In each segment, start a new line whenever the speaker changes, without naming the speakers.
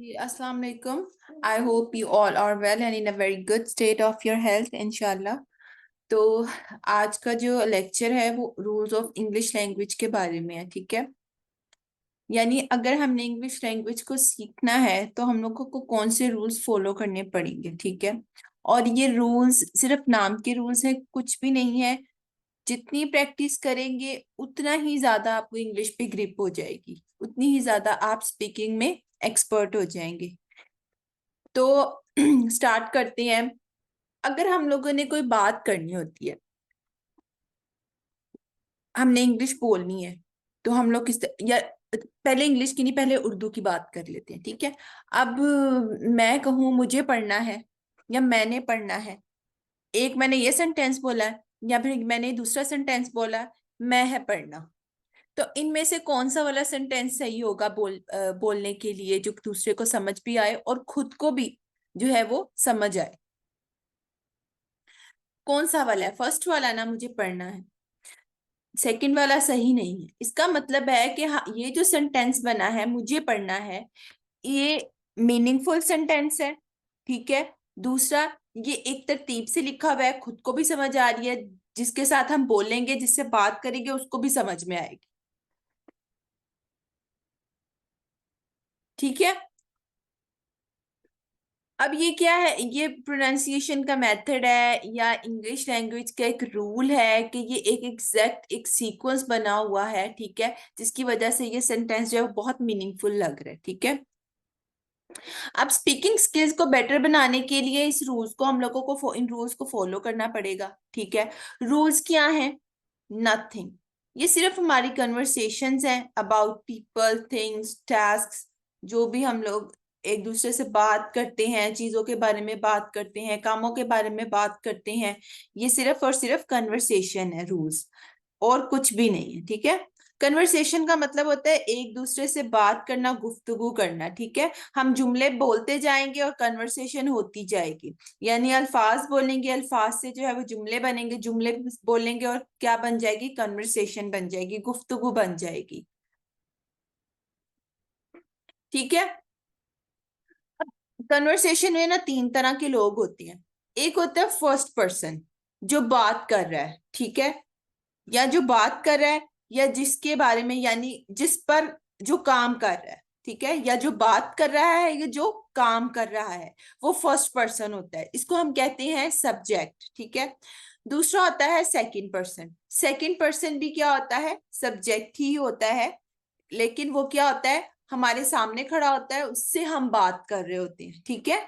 अस्सलाम वालेकुम। I hope you all are well and in a very good state of your health इंशाल्लाह। तो आज का जो लेक्चर है वो रूल्स ऑफ इंग्लिश लैंग्वेज के बारे में है, ठीक है। यानी अगर हमने इंग्लिश लैंग्वेज को सीखना है तो हम लोगों को कौन से रूल्स फॉलो करने पड़ेंगे, ठीक है। और ये रूल्स सिर्फ नाम के रूल्स हैं, कुछ भी नहीं है। जितनी प्रैक्टिस करेंगे उतना ही ज्यादा आपको इंग्लिश पे ग्रिप हो जाएगी, उतनी ही ज्यादा आप स्पीकिंग में एक्सपर्ट हो जाएंगे। तो स्टार्ट करते हैं। अगर हम लोगों ने कोई बात करनी होती है, हमने इंग्लिश बोलनी है, तो हम लोग या पहले इंग्लिश की नहीं, पहले उर्दू की बात कर लेते हैं, ठीक है। अब मैं कहूँ मुझे पढ़ना है या मैंने पढ़ना है, एक मैंने ये सेंटेंस बोला है या फिर मैंने दूसरा सेंटेंस बोला है, मैं है पढ़ना। तो इनमें से कौन सा वाला सेंटेंस सही होगा बोलने के लिए, जो दूसरे को समझ भी आए और खुद को भी जो है वो समझ आए। कौन सा वाला है? फर्स्ट वाला ना, मुझे पढ़ना है। सेकंड वाला सही नहीं है। इसका मतलब है कि हाँ, ये जो सेंटेंस बना है मुझे पढ़ना है, ये मीनिंगफुल सेंटेंस है, ठीक है। दूसरा, ये एक तरतीब से लिखा हुआ है, खुद को भी समझ आ रही है, जिसके साथ हम बोलेंगे, जिससे बात करेंगे उसको भी समझ में आएगी, ठीक है। अब ये क्या है? ये प्रोनाउंसिएशन का मेथड है या इंग्लिश लैंग्वेज का एक रूल है कि ये एक एग्जैक्ट एक सीक्वेंस बना हुआ है, ठीक है, जिसकी वजह से ये सेंटेंस जो है वो बहुत मीनिंगफुल लग रहा है, ठीक है। अब स्पीकिंग स्किल्स को बेटर बनाने के लिए इस रूल्स को हम लोगों को इन रूल्स को फॉलो करना पड़ेगा, ठीक है। रूल्स क्या हैं? नथिंग। ये सिर्फ हमारी कन्वर्सेशंस हैं अबाउट पीपल, थिंग्स, टास्क्स। जो भी हम लोग एक दूसरे से बात करते हैं, चीजों के बारे में बात करते हैं, कामों के बारे में बात करते हैं, ये सिर्फ और सिर्फ कन्वर्सेशन है, रूल्स और कुछ भी नहीं है, ठीक है। कन्वर्सेशन का मतलब होता है एक दूसरे से बात करना, गुफ्तगू करना, ठीक है। हम जुमले बोलते जाएंगे और कन्वर्सेशन होती जाएगी। यानी अल्फाज बोलेंगे, अल्फाज से जो है वो जुमले बनेंगे, जुमले बोलेंगे और क्या बन जाएगी? कन्वर्सेशन बन जाएगी, गुफ्तगू बन जाएगी, ठीक है। कन्वर्सेशन में ना तीन तरह के लोग होते हैं। एक होता है फर्स्ट पर्सन, जो बात कर रहा है, ठीक है, या जो बात कर रहा है, या जिसके बारे में, यानी जिस पर जो काम कर रहा है, ठीक है, या जो बात कर रहा है या जो काम कर रहा है, वो फर्स्ट पर्सन होता है। इसको हम कहते हैं सब्जेक्ट, ठीक है। दूसरा होता है सेकंड पर्सन। सेकंड पर्सन भी क्या होता है? सब्जेक्ट ही होता है, लेकिन वो क्या होता है? हमारे सामने खड़ा होता है, उससे हम बात कर रहे होते हैं, ठीक है।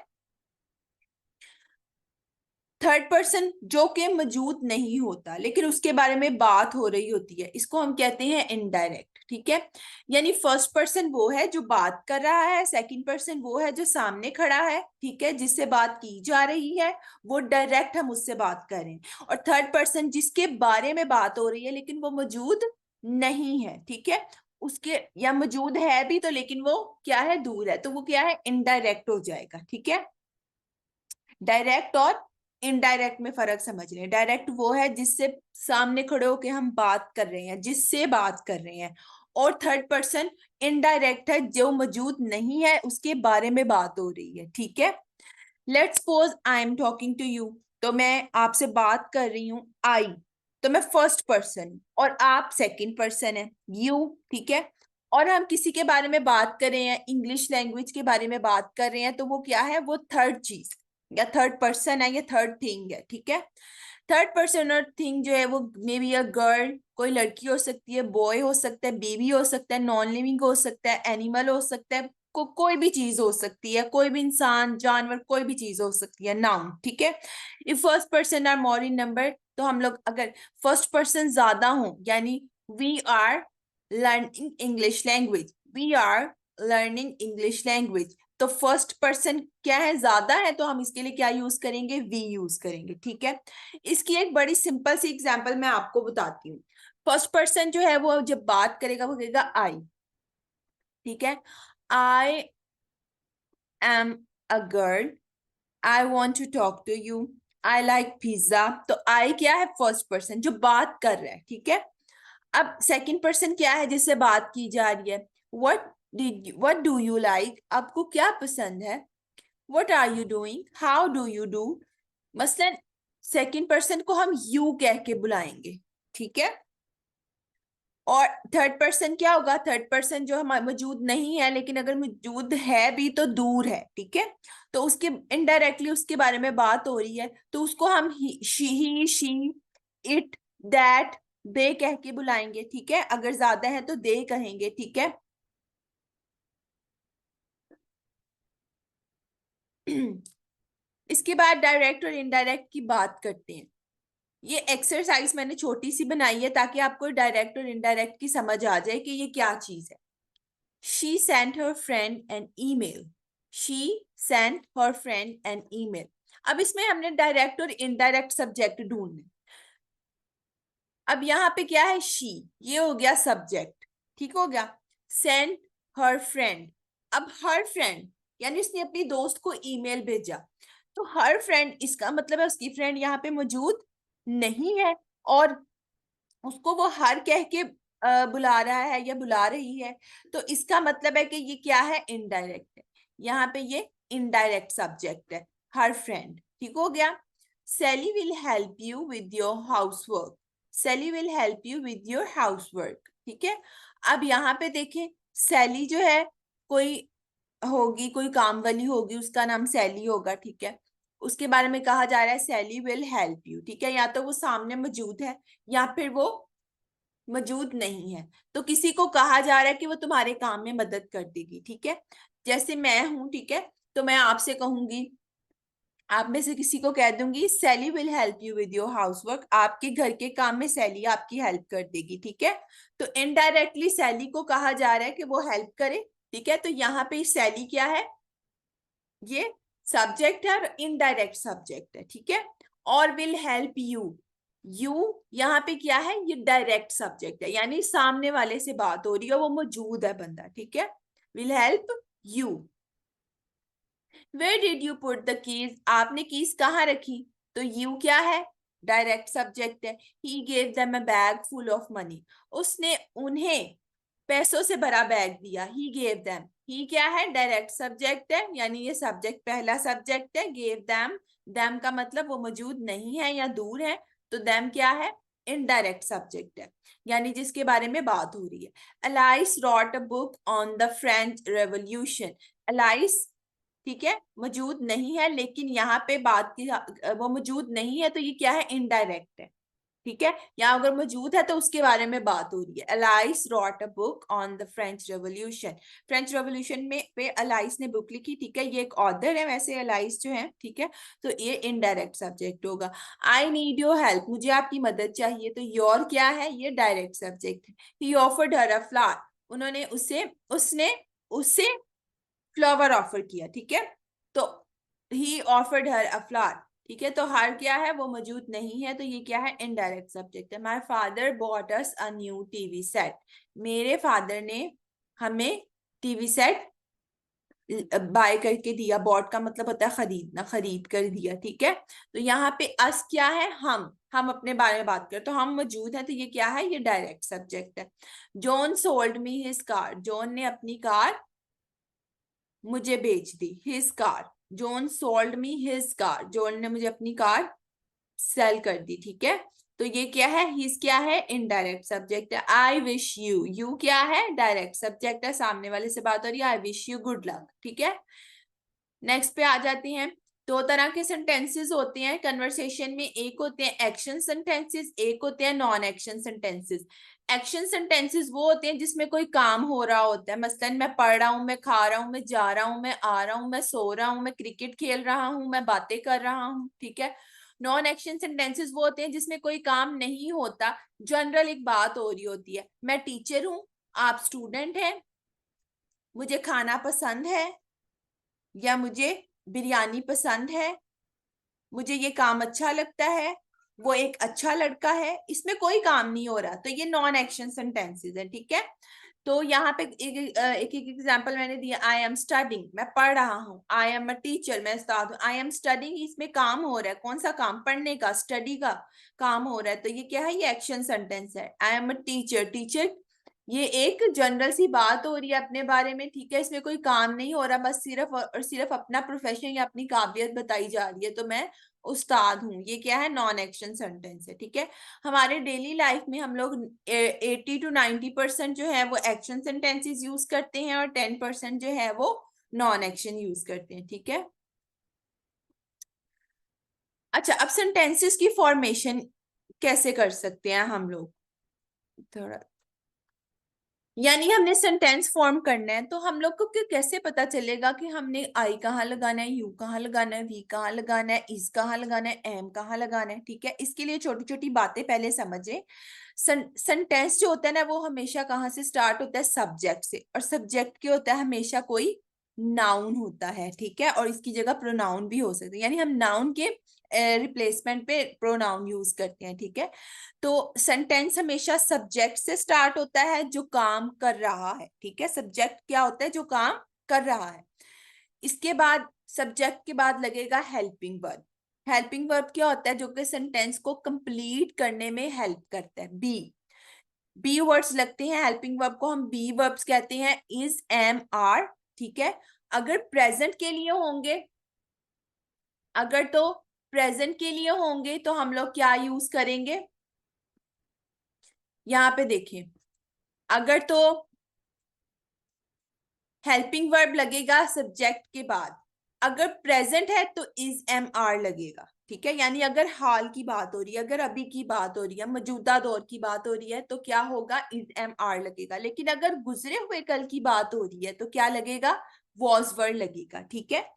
थर्ड पर्सन जो कि मौजूद नहीं होता लेकिन उसके बारे में बात हो रही होती है, इसको हम कहते हैं इनडायरेक्ट, ठीक है। यानी फर्स्ट पर्सन वो है जो बात कर रहा है, सेकंड पर्सन वो है जो सामने खड़ा है, ठीक है, जिससे बात की जा रही है, वो डायरेक्ट हम उससे बात करें। और थर्ड पर्सन जिसके बारे में बात हो रही है लेकिन वो मौजूद नहीं है, ठीक है, उसके या मौजूद है भी तो लेकिन वो क्या है? दूर है, तो वो क्या है? इनडायरेक्ट हो जाएगा, ठीक है। डायरेक्ट और इनडायरेक्ट में फर्क समझ रहे हैं। डायरेक्ट वो है जिससे सामने खड़े होके हम बात कर रहे हैं, जिससे बात कर रहे हैं। और थर्ड पर्सन इनडायरेक्ट है, जो मौजूद नहीं है, उसके बारे में बात हो रही है, ठीक है। Let's suppose I am talking to you, तो मैं आपसे बात कर रही हूँ, आई, तो मैं फर्स्ट पर्सन और आप सेकंड पर्सन है, यू, ठीक है। और हम किसी के बारे में बात कर रहे हैं, इंग्लिश लैंग्वेज के बारे में बात कर रहे हैं, तो वो क्या है? वो थर्ड चीज या थर्ड पर्सन है या थर्ड थिंग है, ठीक है। थर्ड पर्सन और थिंग जो है वो मे बी अ गर्ल, कोई लड़की हो सकती है, बॉय हो सकता है, बेबी हो सकता है, नॉन लिविंग हो सकता है, एनिमल हो सकता है, कोई भी चीज हो सकती है, कोई भी इंसान, जानवर, कोई भी चीज हो सकती है, नाउन, ठीक है। If first person are more in number, तो हम लोग अगर फर्स्ट पर्सन ज्यादा हो, यानी we are learning English language, we are learning English language, तो फर्स्ट पर्सन क्या है? ज्यादा है, तो हम इसके लिए क्या यूज करेंगे? वी यूज करेंगे, ठीक है। इसकी एक बड़ी सिंपल सी एग्जांपल मैं आपको बताती हूँ। फर्स्ट पर्सन जो है वो जब बात करेगा वो कहेगा आई, ठीक है। I am a girl, I want to talk to you, I like pizza. तो आई क्या है? फर्स्ट पर्सन जो बात कर रहा है, ठीक है। अब सेकंड पर्सन क्या है जिससे बात की जा रही है? व्हाट डू यू लाइक, आपको क्या पसंद है? What are you doing, how do you do. मसलन सेकंड पर्सन को हम यू कह के बुलाएंगे, ठीक है। और थर्ड पर्सन क्या होगा? थर्ड पर्सन जो हमारे मौजूद नहीं है, लेकिन अगर मौजूद है भी तो दूर है, ठीक है। तो उसके इनडायरेक्टली उसके बारे में बात हो रही है, तो उसको हम ही शी इट दैट दे कह के बुलाएंगे, ठीक है। अगर ज्यादा है तो दे कहेंगे, ठीक है। इसके बाद डायरेक्ट और इनडायरेक्ट की बात करते हैं। ये एक्सरसाइज मैंने छोटी सी बनाई है ताकि आपको डायरेक्ट और इनडायरेक्ट की समझ आ जाए कि ये क्या चीज है। She sent her friend an email. She sent her friend an email. अब इसमें हमने डायरेक्ट और इनडायरेक्ट सब्जेक्ट ढूंढने। अब यहाँ पे क्या है? शी, ये हो गया सब्जेक्ट, ठीक हो गया। सेंड हर फ्रेंड, अब हर फ्रेंड यानी उसने अपनी दोस्त को ईमेल भेजा, तो हर फ्रेंड इसका मतलब है उसकी फ्रेंड यहाँ पे मौजूद नहीं है, और उसको वो हर कह के बुला रहा है या बुला रही है, तो इसका मतलब है कि ये क्या है? इनडायरेक्ट है। यहाँ पे ये इनडायरेक्ट सब्जेक्ट है, हर फ्रेंड, ठीक हो गया। Sally will help you with your housework, Sally will help you with your housework, ठीक है। अब यहाँ पे देखें, सैली जो है कोई होगी, कोई काम वाली होगी, उसका नाम सैली होगा, ठीक है। उसके बारे में कहा जा रहा है सैली विल हेल्प यू, ठीक है। या तो वो सामने मौजूद है या फिर वो मौजूद नहीं है, तो किसी को कहा जा रहा है कि वो तुम्हारे काम में मदद कर देगी, ठीक है। जैसे मैं हूं, ठीक है, तो मैं आपसे कहूंगी, आप में से किसी को कह दूंगी Sally will help you with your housework, आपके घर के काम में सैली आपकी हेल्प कर देगी, ठीक है। तो इनडायरेक्टली सैली को कहा जा रहा है कि वो हेल्प करे, ठीक है। तो यहाँ पे सैली क्या है? ये सब्जेक्ट है और इनडायरेक्ट सब्जेक्ट है, ठीक है। और विल हेल्प यू, यू यहाँ पे क्या है? ये डायरेक्ट सब्जेक्ट है, यानी सामने वाले से बात हो रही है, वो मौजूद है बंदा, ठीक है। Will help you. Where did you put the keys, आपने कीज कहाँ रखी? तो यू क्या है? डायरेक्ट सब्जेक्ट है। He gave them a bag full of money, उसने उन्हें पैसों से भरा बैग दिया। ही गेव देम, ही क्या है? डायरेक्ट सब्जेक्ट है, यानी ये सब्जेक्ट पहला सब्जेक्ट है। गेव देम, देम का मतलब वो मौजूद नहीं है या दूर है, तो देम क्या है? इनडायरेक्ट सब्जेक्ट है, यानी जिसके बारे में बात हो रही है। Alice wrote a book on the French revolution, Alice, ठीक है, मौजूद नहीं है, लेकिन यहाँ पे बात की वो मौजूद नहीं है, तो ये क्या है? इनडायरेक्ट है, ठीक है। यहाँ अगर मौजूद है तो उसके बारे में बात हो रही है। Alice wrote a book on the French revolution, French revolution में पे अलाइस ने बुक लिखी, ठीक है। ये एक ऑथर है वैसे अलाइस जो है, ठीक है। तो ये इनडायरेक्ट सब्जेक्ट होगा। आई नीड योर हेल्प, मुझे आपकी मदद चाहिए, तो योर क्या है? ये डायरेक्ट सब्जेक्ट है। ही ऑफर्ड हर अ फ्लावर, उन्होंने उसे उसने उसे फ्लावर ऑफर किया, ठीक है। तो ही ऑफर्ड हर अ फ्लावर, ठीक है। तो हर क्या है? वो मौजूद नहीं है, तो ये क्या है? इनडायरेक्ट सब्जेक्ट है। My father bought us a new TV set, मेरे फादर ने हमें टीवी सेट बाय करके दिया। बॉट का मतलब होता है खरीदना, खरीद कर दिया, ठीक है। तो यहाँ पे अस क्या है? हम अपने बारे में बात करें तो हम मौजूद हैं, तो ये क्या है? ये डायरेक्ट सब्जेक्ट है। John sold me his car, John ने अपनी कार मुझे बेच दी। His car, John sold me his car, John ने मुझे अपनी कार सेल कर दी, ठीक है। तो ये क्या है? हिज क्या है? इनडायरेक्ट सब्जेक्ट है। आई विश यू, यू क्या है? डायरेक्ट सब्जेक्ट है, सामने वाले से बात हो रही है। I wish you good luck, ठीक है। नेक्स्ट पे आ जाती हैं। दो तरह के सेंटेंसेस होते हैं कन्वर्सेशन में, एक होते हैं एक्शन सेंटेंसेस, एक होते हैं non action sentences. Action sentences वो होते हैं जिसमें कोई काम हो रहा होता है, मसलन मैं पढ़ रहा हूँ, मैं खा रहा हूँ, मैं जा रहा हूँ, मैं आ रहा हूँ, मैं सो रहा हूँ, मैं क्रिकेट खेल रहा हूँ, मैं बातें कर रहा हूँ, ठीक है। नॉन एक्शन सेंटेंसेस वो होते हैं जिसमें कोई काम नहीं होता, जनरल एक बात हो रही होती है। मैं टीचर हूँ, आप स्टूडेंट हैं, मुझे खाना पसंद है, या मुझे बिरयानी पसंद है, मुझे ये काम अच्छा लगता है, वो एक अच्छा लड़का है, इसमें कोई काम नहीं हो रहा, तो ये नॉन एक्शन सेंटेंसेस है, ठीक है। तो यहाँ पे एक एग्जांपल मैंने दिया, आई एम स्टडिंग, मैं पढ़ रहा हूँ। आई एम अ टीचर, मैं उस्ताद हूँ। आई एम स्टडिंग, इसमें काम हो रहा है, कौन सा काम? पढ़ने का, स्टडी का काम हो रहा है, तो ये क्या है? ये एक्शन सेंटेंस है। I am a teacher, teacher ये एक जनरल सी बात हो रही है अपने बारे में, ठीक है, इसमें कोई काम नहीं हो रहा, बस सिर्फ और सिर्फ अपना प्रोफेशन या अपनी काबिलियत बताई जा रही है, तो मैं उस्ताद हूँ। ये क्या है? नॉन एक्शन सेंटेंस है, ठीक है। हमारे डेली लाइफ में हम लोग 80 to 90% जो है वो एक्शन सेंटेंसेस यूज करते हैं, और 10% जो है वो नॉन एक्शन यूज करते हैं, ठीक है। अच्छा, अब सेंटेंसेस की फॉर्मेशन कैसे कर सकते हैं हम लोग? थोड़ा, यानी हमने सेंटेंस फॉर्म करना है, तो हम लोग को कैसे पता चलेगा कि हमने आई कहाँ लगाना है, यू कहाँ लगाना है, वी कहाँ लगाना है, इज कहाँ लगाना है, एम कहाँ लगाना है, ठीक है। इसके लिए छोटी छोटी बातें पहले समझे। सेंटेंस जो होता है ना, वो हमेशा कहाँ से स्टार्ट होता है? सब्जेक्ट से, और सब्जेक्ट क्या होता है? हमेशा कोई नाउन होता है, ठीक है, और इसकी जगह प्रोनाउन भी हो सकते हैं, यानी हम नाउन के रिप्लेसमेंट पे प्रोनाउन यूज करते हैं, ठीक है। तो सेंटेंस हमेशा सब्जेक्ट से स्टार्ट होता है जो काम कर रहा है, ठीक है। सब्जेक्ट क्या होता है? जो काम कर रहा है। इसके बाद सब्जेक्ट के बाद लगेगा हेल्पिंग वर्ब। हेल्पिंग वर्ब क्या होता है? जो कि सेंटेंस को कंप्लीट करने में हेल्प करता है। बी, बी वर्ड्स लगते हैं हेल्पिंग वर्ब को, हम बी वर्ब्स कहते हैं। इज, एम, आर, ठीक है। अगर प्रेजेंट के लिए होंगे, अगर तो प्रेजेंट के लिए होंगे तो हम लोग क्या यूज करेंगे? यहाँ पे देखिए, अगर तो हेल्पिंग वर्ब लगेगा सब्जेक्ट के बाद, अगर प्रेजेंट है तो इज, एम, आर लगेगा, ठीक है। यानी अगर हाल की बात हो रही है, अगर अभी की बात हो रही है, मौजूदा दौर की बात हो रही है, तो क्या होगा? इज, एम, आर लगेगा। लेकिन अगर गुजरे हुए कल की बात हो रही है तो क्या लगेगा? वॉज वर्ड लगेगा, ठीक है।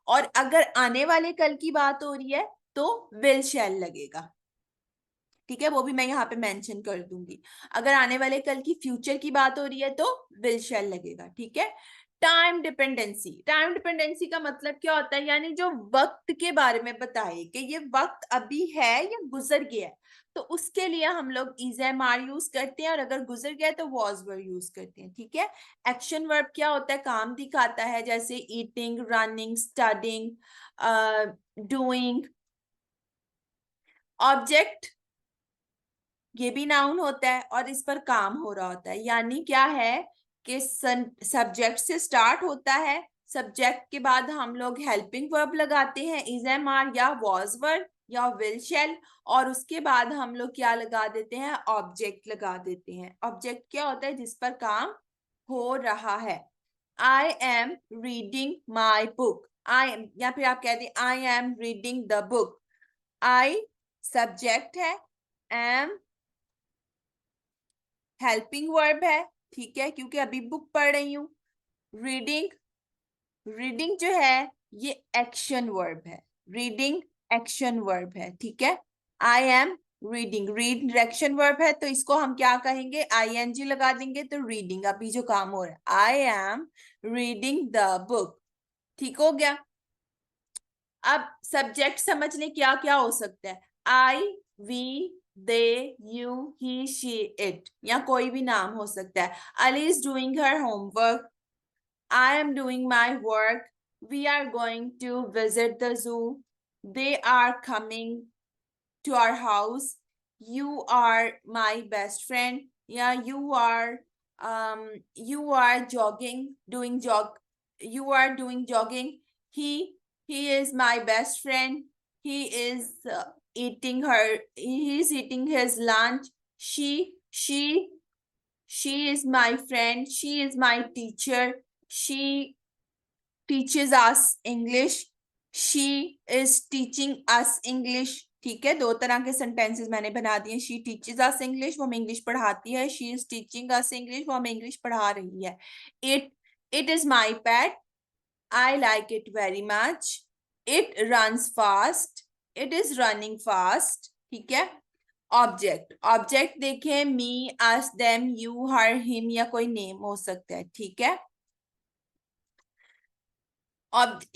और अगर आने वाले कल की बात हो रही है तो विल, शैल लगेगा, ठीक है। वो भी मैं यहाँ पे मेंशन कर दूंगी। अगर आने वाले कल की, फ्यूचर की बात हो रही है तो विल, शैल लगेगा, ठीक है। टाइम डिपेंडेंसी, टाइम डिपेंडेंसी का मतलब क्या होता है? यानी जो वक्त के बारे में बताए कि ये वक्त अभी है या गुजर गया है, तो उसके लिए हम लोग इज, एम, आर यूज करते हैं, और अगर गुजर गया है तो वॉज वर्ड यूज करते हैं, ठीक है। एक्शन वर्ब क्या होता है? काम दिखाता है, जैसे eating, running, studying, doing. Object ये भी नाउन होता है और इस पर काम हो रहा होता है, यानी क्या है कि सब्जेक्ट से स्टार्ट होता है, सब्जेक्ट के बाद हम लोग हेल्पिंग वर्ब लगाते हैं, इज, एम, आर या वॉज वर्ड या विल, शैल, और उसके बाद हम लोग क्या लगा देते हैं? ऑब्जेक्ट लगा देते हैं। ऑब्जेक्ट क्या होता है? जिस पर काम हो रहा है। I am reading my book, I am, या फिर आप कहते हैं I am reading the book. I subject है, एम हेल्पिंग वर्ब है, ठीक है, क्योंकि अभी बुक पढ़ रही हूँ। रीडिंग, रीडिंग जो है ये एक्शन वर्ब है, रीडिंग एक्शन वर्ब है, ठीक है। I am reading, read action verb है, तो इसको हम क्या कहेंगे? आई एन जी लगा देंगे, तो रीडिंग अभी जो काम हो रहा है, I am reading the book, ठीक हो गया। अब सब्जेक्ट समझ लें क्या क्या हो सकता है। I, we, they, you, he, she, it, या कोई भी नाम हो सकता है। Ali is doing her homework, I am doing my work, we are going to visit the zoo, they are coming to our house, you are my best friend, yeah, um you are jogging, doing jog, you are doing jogging, he he is my best friend, he is eating her, he is eating his lunch, she she she is my friend, she is my teacher, she teaches us English, she is teaching us English, ठीक है। दो तरह के sentences मैंने बना दिए। She teaches us English, वो हमें इंग्लिश पढ़ाती है। She is teaching us English, वो हमें इंग्लिश पढ़ा रही है। It it is my pet, I like it very much, it runs fast, it is running fast, ठीक है। ऑब्जेक्ट, ऑब्जेक्ट देखें, मी, अस, देम, यू, हर, हिम, या कोई नेम हो सकता है, ठीक है।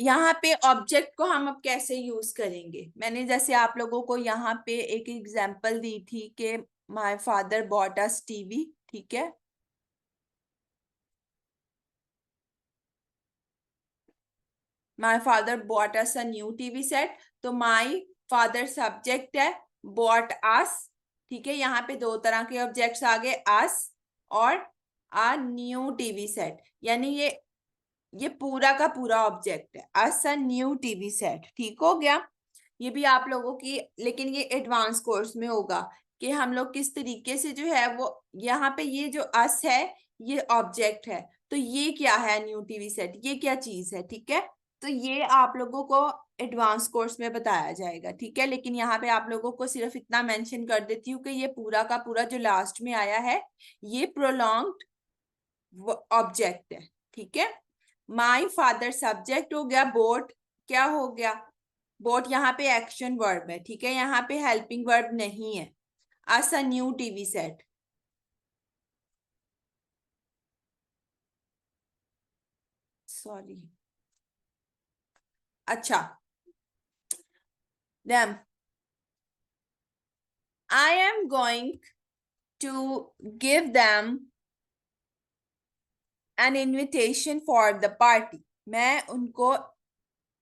यहाँ पे ऑब्जेक्ट को हम अब कैसे यूज करेंगे? मैंने जैसे आप लोगों को यहाँ पे एक एग्जांपल दी थी कि my father bought us TV, ठीक है। My father bought us a new TV set, तो माई फादर सब्जेक्ट है, बॉट अस, ठीक है, यहाँ पे दो तरह के ऑब्जेक्ट्स आ गए, अस और अ न्यू टीवी सेट, यानी ये पूरा का पूरा ऑब्जेक्ट है, us a new TV set, ठीक हो गया। ये भी आप लोगों की, लेकिन ये एडवांस कोर्स में होगा कि हम लोग किस तरीके से जो है वो, यहाँ पे ये जो अस है ये ऑब्जेक्ट है, तो ये क्या है न्यू टीवी सेट, ये क्या चीज है, ठीक है। तो ये आप लोगों को एडवांस कोर्स में बताया जाएगा, ठीक है, लेकिन यहाँ पे आप लोगों को सिर्फ इतना मेंशन कर देती हूँ कि ये पूरा का पूरा जो लास्ट में आया है ये प्रोलॉन्ग्ड ऑब्जेक्ट है, ठीक है। माई फादर सब्जेक्ट हो गया, बोट क्या हो गया, बोट यहाँ पे एक्शन वर्ब है, ठीक है, यहाँ पे हेल्पिंग वर्ब नहीं है। Us a new TV set, sorry, अच्छा, them I am going to give them an invitation for the party, मैं उनको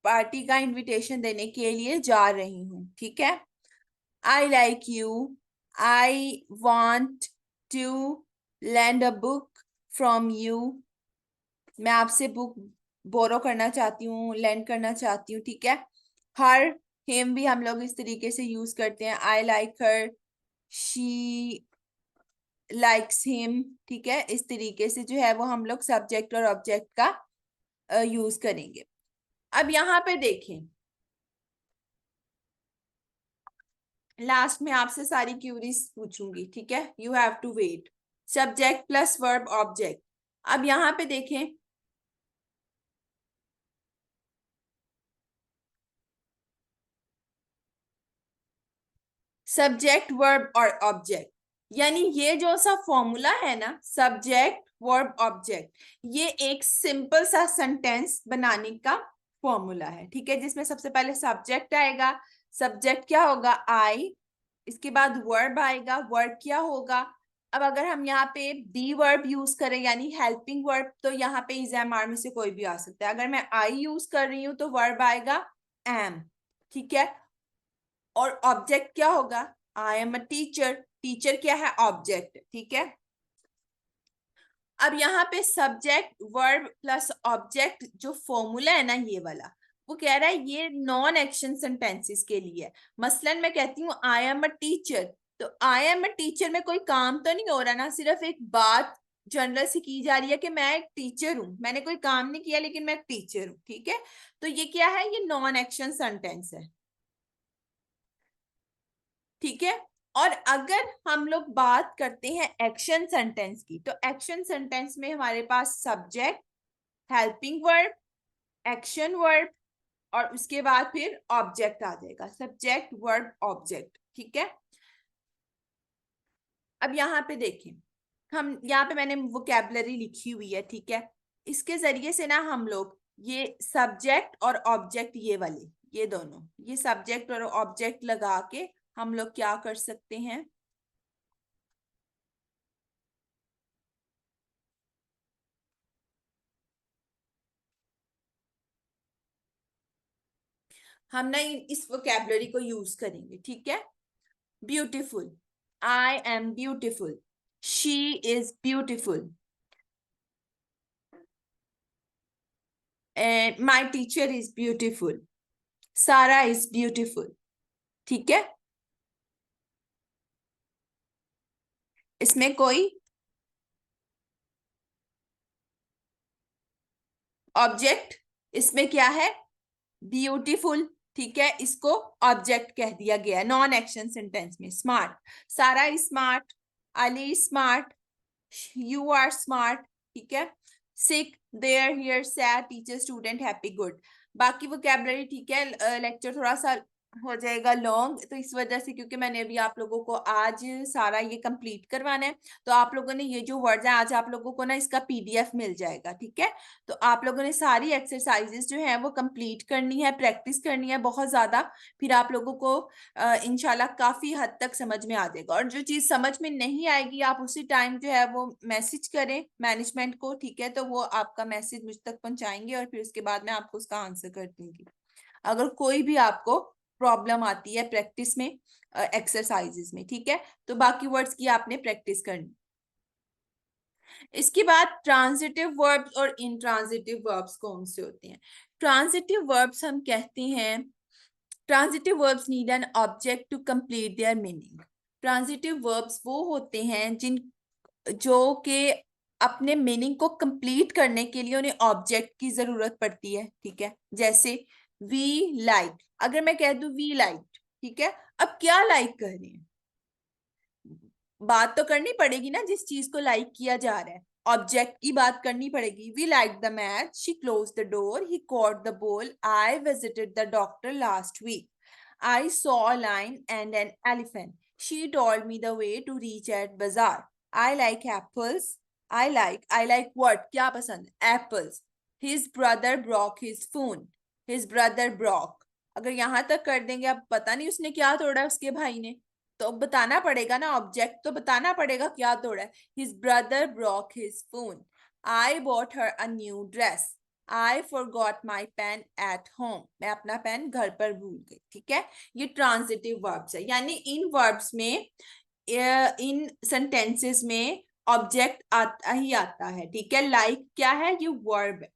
पार्टी का इनविटेशन देने के लिए जा रही हूँ, ठीक है। I like you, I want to land a book from you, मैं आपसे बुक बोरो करना चाहती हूँ, लेंड करना चाहती हूँ, ठीक है। हर, हिम भी हम लोग इस तरीके से यूज करते हैं, I like her, she likes him, ठीक है, इस तरीके से जो है वो हम लोग सब्जेक्ट और ऑब्जेक्ट का यूज करेंगे। अब यहाँ पे देखें, लास्ट में आपसे सारी क्यूरीज पूछूंगी, ठीक है, you have to wait. Subject plus verb object, अब यहाँ पे देखें, सब्जेक्ट वर्ब और ऑब्जेक्ट, यानी ये जो सा फॉर्मूला है ना, सब्जेक्ट वर्ब ऑब्जेक्ट, ये एक सिंपल सा सेंटेंस बनाने का फॉर्मूला है, ठीक है, जिसमें सबसे पहले सब्जेक्ट आएगा, सब्जेक्ट क्या होगा, आई, इसके बाद वर्ब आएगा, वर्ब क्या होगा, अब अगर हम यहाँ पे बी वर्ब यूज करें यानी हेल्पिंग वर्ब, तो यहाँ पे इज एम आर में से कोई भी आ सकता है, अगर मैं आई यूज कर रही हूँ तो वर्ब आएगा एम, ठीक है, और ऑब्जेक्ट क्या होगा, आई एम अ टीचर, टीचर क्या है, ऑब्जेक्ट, ठीक है। अब यहाँ पे सब्जेक्ट वर्ब प्लस ऑब्जेक्ट जो फॉर्मूला है ना ये वाला, वो कह रहा है ये नॉन एक्शन सेंटेंसेस के लिए है। मसलन मैं कहती हूँ आई एम अ टीचर, तो आई एम अ टीचर में कोई काम तो नहीं हो रहा ना, सिर्फ एक बात जनरल से की जा रही है कि मैं एक टीचर हूं, मैंने कोई काम नहीं किया लेकिन मैं एक टीचर हूं, ठीक है। तो ये क्या है, ये नॉन एक्शन सेंटेंस है, ठीक है। और अगर हम लोग बात करते हैं एक्शन सेंटेंस की, तो एक्शन सेंटेंस में हमारे पास subject, helping verb, action verb और उसके बाद फिर ऑब्जेक्ट आ जाएगा, सब्जेक्ट वर्ब ऑब्जेक्ट, ठीक है। अब यहाँ पे देखें, हम यहाँ पे मैंने वोकैबुलरी लिखी हुई है, ठीक है, इसके जरिए से ना हम लोग ये सब्जेक्ट और ऑब्जेक्ट, ये वाले, ये दोनों, ये सब्जेक्ट और ऑब्जेक्ट लगा के हम लोग क्या कर सकते हैं, हम ना इस वोकैबुलरी को यूज करेंगे, ठीक है। Beautiful, I am beautiful, she is beautiful, and my teacher is beautiful, सारा इज ब्यूटीफुल, ठीक है। इसमें कोई ऑब्जेक्ट, इसमें क्या है, ब्यूटीफुल, ठीक है, इसको ऑब्जेक्ट कह दिया गया है नॉन एक्शन सेंटेंस में। Smart, Sara is smart, Ali smart, you are smart, ठीक है। Sick, there, here, sad, teacher, student, happy, good. बाकी वोकैबुलरी ठीक है, लेक्चर थोड़ा सा हो जाएगा लॉन्ग, तो इस वजह से, क्योंकि मैंने अभी आप लोगों को आज सारा ये कंप्लीट करवाना है, तो आप लोगों ने ये जो वर्ड्स हैं आज आप लोगों को ना इसका पीडीएफ मिल जाएगा, ठीक है। तो आप लोगों ने सारी एक्सरसाइजेस जो है वो कंप्लीट करनी है, प्रैक्टिस करनी है बहुत ज्यादा। फिर आप लोगों को इंशाल्लाह काफी हद तक समझ में आ जाएगा। और जो चीज समझ में नहीं आएगी आप उसी टाइम जो है वो मैसेज करें मैनेजमेंट को, ठीक है, तो वो आपका मैसेज मुझ तक पहुंचाएंगे और फिर उसके बाद मैं आपको उसका आंसर कर दूंगी, अगर कोई भी आपको प्रॉब्लम आती है प्रैक्टिस में, एक्सरसाइजेस में, ठीक है। तो बाकी वर्ड्स की आपने प्रैक्टिस करनी। इसके बाद ट्रांजिटिव वर्ब्स और इंट्रांजिटिव वर्ब्स कौन से होते हैं? ट्रांजिटिव वर्ब्स हम कहते हैं, transitive verbs need an object to complete their meaning. Transitive verbs वो होते हैं जिन जो के अपने मीनिंग को कंप्लीट करने के लिए उन्हें ऑब्जेक्ट की जरूरत पड़ती है, ठीक है। जैसे वी लाइक, अगर मैं कह दूं वी लाइक, ठीक है, अब क्या लाइक कर रहे हैं, बात तो करनी पड़ेगी ना जिस चीज को लाइक किया जा रहा है, ऑब्जेक्ट की बात करनी पड़ेगी। We like the match, she close the door, he caught the ball, I visited the doctor last week, I saw a lion and an elephant, she told me the way to reach at bazaar, I like apples, I like what, क्या पसंद, apples, his brother broke his phone, his brother broke. अगर यहां तक कर देंगे, अब पता नहीं उसने क्या तोड़ा उसके भाई ने, तो बताना पड़ेगा ना, ऑब्जेक्ट तो बताना पड़ेगा क्या तोड़ा है। His brother broke his phone, I bought her a new dress, I forgot my pen at home, मैं अपना पेन घर पर भूल गई, ठीक है। ये ट्रांजिटिव वर्ब्स है, यानी इन वर्ब्स में, इन सेंटेंसेस में ऑब्जेक्ट आता ही आता है, ठीक है। लाइक क्या है, ये वर्ब है,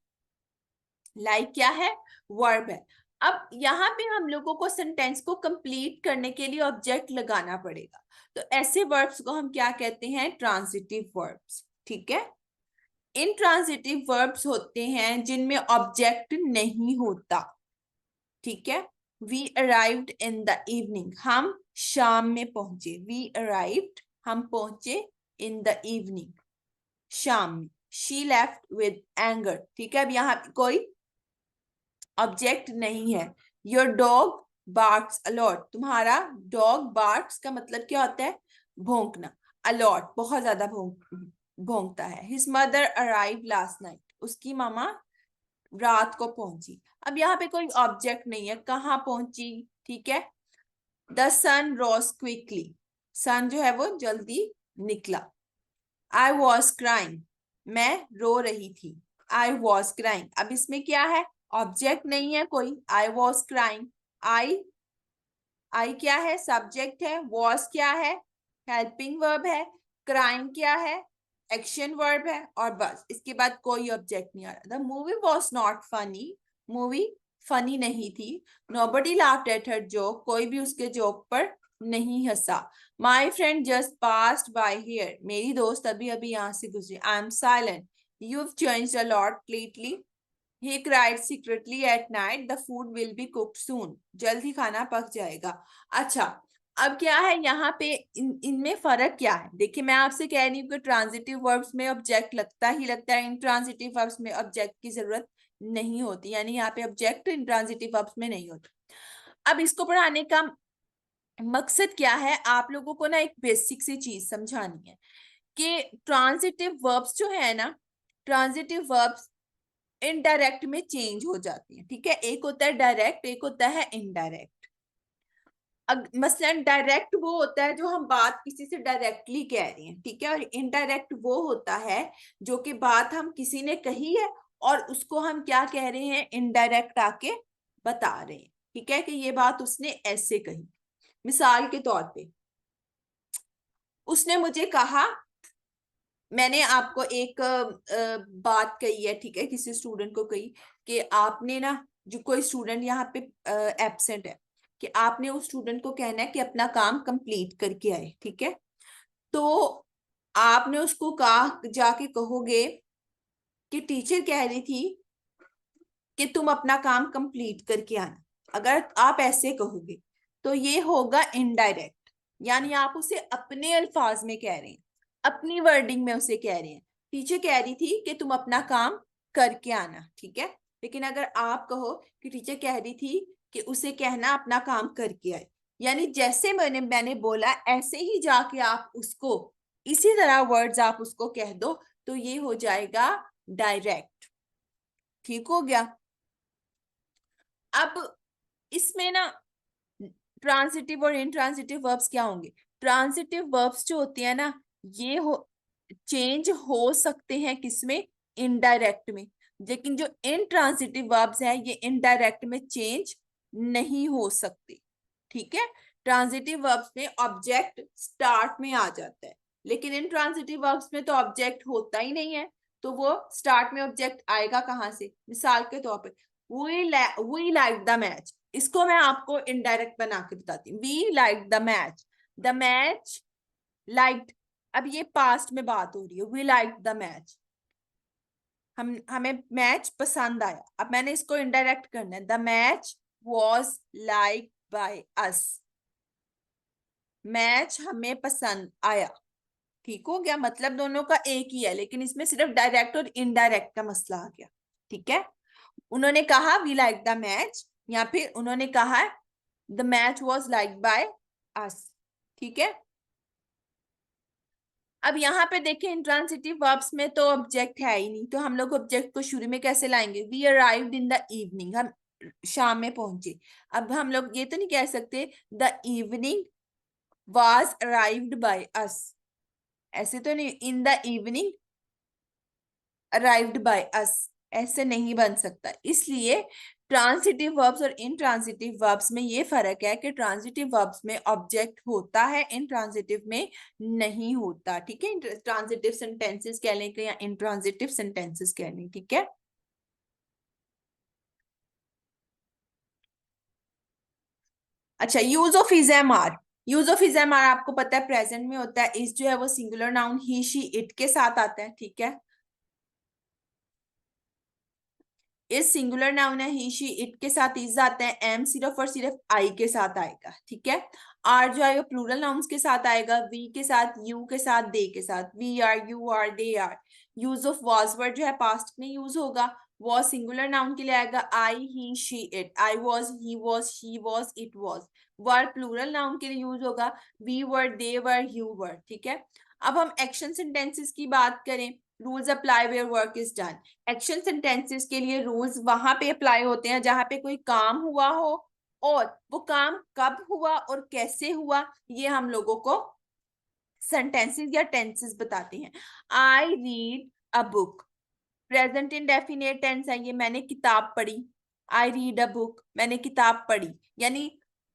लाइक क्या है, वर्ब है। अब यहाँ पे हम लोगों को सेंटेंस को कंप्लीट करने के लिए ऑब्जेक्ट लगाना पड़ेगा, तो ऐसे वर्ब्स को हम क्या कहते हैं, ट्रांजिटिव वर्ब्स, ठीक है। इनट्रांजिटिव वर्ब्स होते हैं जिनमें ऑब्जेक्ट नहीं होता, ठीक है। We arrived in the evening, हम शाम में पहुंचे, वी अराइव्ड, हम पहुंचे, इन द इवनिंग, शाम में। शी लेफ्ट विद एंगर, ठीक है, अब यहाँ पे कोई ऑब्जेक्ट नहीं है। योर डॉग बार्क्स अलॉट, तुम्हारा डॉग बार्क्स का मतलब क्या होता है, भौंकना, अलॉट बहुत ज्यादा भौंकता है। His mother arrive last night, उसकी मामा रात को पहुंची। अब यहाँ पे कोई ऑब्जेक्ट नहीं है, कहाँ पहुंची, ठीक है। द सन रोज क्विकली, सन जो है वो जल्दी निकला। आई वॉज क्राइंग, मैं रो रही थी, आई वॉज क्राइंग, अब इसमें क्या है, ऑब्जेक्ट नहीं है कोई, आई वॉज क्राइंग, आई, आई क्या है, सब्जेक्ट है, वॉज क्या है, हेल्पिंग वर्ब है, क्राइंग क्या है, एक्शन वर्ब है, और बस इसके बाद कोई ऑब्जेक्ट नहीं आ रहा। The movie was not funny, movie funny नहीं थी। Nobody laughed at her joke, कोई भी उसके जोक पर नहीं हंसा। My friend just passed by here, मेरी दोस्त अभी अभी यहाँ से गुजरी। I am silent, you've changed a lot lately, he cried secretly at night, the food will be cooked soon, जल्द ही खाना पक जाएगा। अच्छा, अब क्या है यहाँ पे, इनमें फर्क क्या है, देखिए मैं आपसे कह रही हूँ कि ट्रांजिटिव वर्ब्स में ऑब्जेक्ट लगता ही लगता है, इंट्रांजिटिव वर्ब्स में ऑब्जेक्ट की जरूरत नहीं होती, यानी यहाँ पे ऑब्जेक्ट इंट्रांजिटिव वर्ब्स में नहीं होता। अब इसको पढ़ाने का मकसद क्या है, आप लोगों को ना एक बेसिक सी चीज समझानी है कि ट्रांजिटिव वर्ब्स जो है ना, ट्रांजिटिव वर्ब्स इनडायरेक्ट में चेंज हो जाती हैं, ठीक है। एक होता है डायरेक्ट, एक होता है इनडायरेक्ट। मसलन डायरेक्ट वो होता है जो हम बात किसी से डायरेक्टली कह रहे हैं, ठीक है, और इनडायरेक्ट वो होता है जो कि बात हम किसी ने कही है और उसको हम क्या कह रहे हैं, इनडायरेक्ट आके बता रहे हैं, ठीक है, कि ये बात उसने ऐसे कही। मिसाल के तौर पे उसने मुझे कहा, मैंने आपको एक बात कही है, ठीक है, किसी स्टूडेंट को कही कि आपने ना, जो कोई स्टूडेंट यहाँ पे एब्सेंट है, कि आपने उस स्टूडेंट को कहना है कि अपना काम कंप्लीट करके आए, ठीक है। तो आपने उसको कहा, जाके कहोगे कि टीचर कह रही थी कि तुम अपना काम कंप्लीट करके आना, अगर आप ऐसे कहोगे तो ये होगा इनडायरेक्ट, यानी आप उसे अपने अल्फाज में कह रहे हैं, अपनी वर्डिंग में उसे कह रहे हैं, टीचर कह रही थी कि तुम अपना काम करके आना, ठीक है। लेकिन अगर आप कहो कि टीचर कह रही थी कि उसे कहना अपना काम करके आए, यानी जैसे मैंने बोला ऐसे ही जाके आप उसको इसी तरह वर्ड्स आप उसको कह दो, तो ये हो जाएगा डायरेक्ट। ठीक हो गया। अब इसमें ना ट्रांजिटिव और इंट्रांजिटिव वर्ब्स क्या होंगे? ट्रांजिटिव वर्ब्स जो होते हैं ना, ये हो चेंज हो सकते हैं किसमें? इनडायरेक्ट में। लेकिन जो इंट्रांजिटिव वर्ब्स है ये इनडायरेक्ट में चेंज नहीं हो सकते। ठीक है। ट्रांजिटिव वर्ब्स में ऑब्जेक्ट स्टार्ट में आ जाता है, लेकिन इंट्रांजिटिव वर्ब्स में तो ऑब्जेक्ट होता ही नहीं है, तो वो स्टार्ट में ऑब्जेक्ट आएगा कहां से? मिसाल के तौर पे वी लाइक द मैच, इसको मैं आपको इनडायरेक्ट बना के बताती हूँ। We like the match liked. अब ये पास्ट में बात हो रही है, वी लाइक द मैच, हमें मैच पसंद आया। अब मैंने इसको इनडायरेक्ट करना है, the match was like by us, match हमें पसंद आया। ठीक हो गया, मतलब दोनों का एक ही है, लेकिन इसमें सिर्फ डायरेक्ट और इनडायरेक्ट का मसला आ गया। ठीक है। उन्होंने कहा वी लाइक द मैच, या फिर उन्होंने कहा the match was like by अस। ठीक है। अब यहाँ पे देखें इंट्रांसिटिव वर्ब्स में तो ऑब्जेक्ट है ही नहीं, तो हम लोग ऑब्जेक्ट को शुरू में कैसे लाएंगे? We arrived in the evening, हम शाम में पहुंचे। अब हम लोग ये तो नहीं कह सकते the evening was arrived by us, ऐसे तो नहीं, इन the evening arrived by us, ऐसे नहीं बन सकता। इसलिए ट्रांसिटिव वर्ब्स और इनट्रांसिटिव वर्ब्स में ये फर्क है कि ट्रांसिटिव वर्ब्स में ऑब्जेक्ट होता है, इनट्रांसिटिव में नहीं होता। ठीक है। ट्रांसिटिव सेंटेंसेस कह लें या इनट्रांसिटिव सेंटेंसेस कह लें। ठीक है। अच्छा, use of is am are. Use of is am are आपको पता है प्रेजेंट में होता है। इज जो है वो singular noun he she it के साथ आता है। ठीक है। इस सिंगुलर नाउन है, ही शी इट के साथ इज आता है, एम सिर्फ और सिर्फ आई के साथ आएगा। ठीक है। आर जो है वो प्लूरल नाउन्स के साथ आएगा, वी के साथ, यू के साथ, दे के साथ, we are, you are, they are. Use of was word जो है पास्ट में यूज होगा, वॉज सिंगुलर नाउन के लिए आएगा, I he she it, I was, he was, she was, it was. Were plural noun के लिए यूज होगा, we were, they were, you were. ठीक है। अब हम एक्शन सेंटेंसेस की बात करें, rules apply where work is done. Action sentences के लिए रूल्स वहां पे अप्लाई होते हैं जहां पे कोई काम हुआ हो, और वो काम कब हुआ और कैसे हुआ ये हम लोगों को सेंटेंसेस या टेंसेस बताते हैं। I read a book, present indefinite tense है ये, मैंने किताब पढ़ी। आई रीड अ बुक, मैंने किताब पढ़ी, यानी